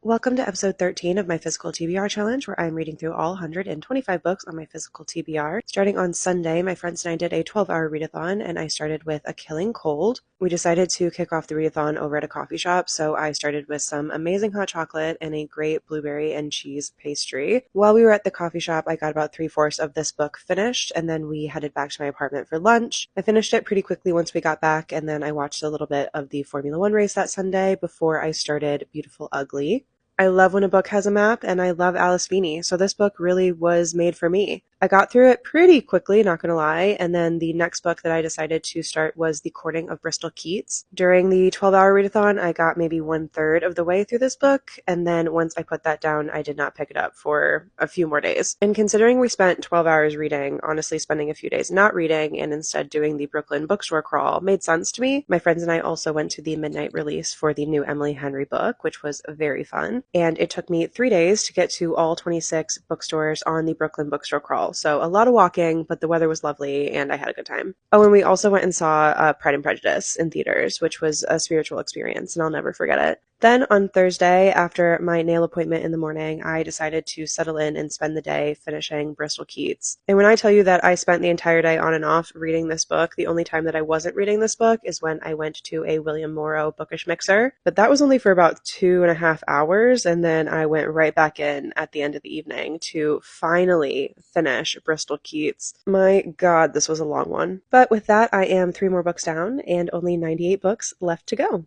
Welcome to episode 13 of my physical TBR challenge, where I'm reading through all 125 books on my physical TBR. Starting on Sunday, my friends and I did a 12-hour readathon, and I started with A Killing Cold. We decided to kick off the readathon over at a coffee shop, so I started with some amazing hot chocolate and a great blueberry and cheese pastry. While we were at the coffee shop, I got about 3/4 of this book finished, and then we headed back to my apartment for lunch. I finished it pretty quickly once we got back, and then I watched a little bit of the Formula One race that Sunday before I started Beautiful Ugly. I love when a book has a map, and I love Alice Feeney, so this book really was made for me. I got through it pretty quickly, not gonna lie, and then the next book that I decided to start was The Courting of Bristol Keats. During the 12-hour readathon, I got maybe 1/3 of the way through this book, and then once I put that down, I did not pick it up for a few more days. And considering we spent 12 hours reading, honestly spending a few days not reading and instead doing the Brooklyn bookstore crawl made sense to me. My friends and I also went to the midnight release for the new Emily Henry book, which was very fun. And it took me 3 days to get to all 26 bookstores on the Brooklyn bookstore crawl. So a lot of walking, but the weather was lovely and I had a good time. Oh, and we also went and saw Pride and Prejudice in theaters, which was a spiritual experience and I'll never forget it. Then on Thursday, after my nail appointment in the morning, I decided to settle in and spend the day finishing Bristol Keats. And when I tell you that I spent the entire day on and off reading this book, the only time that I wasn't reading this book is when I went to a William Morrow bookish mixer. But that was only for about 2.5 hours, and then I went right back in at the end of the evening to finally finish Bristol Keats. My God, this was a long one. But with that, I am 3 more books down and only 98 books left to go.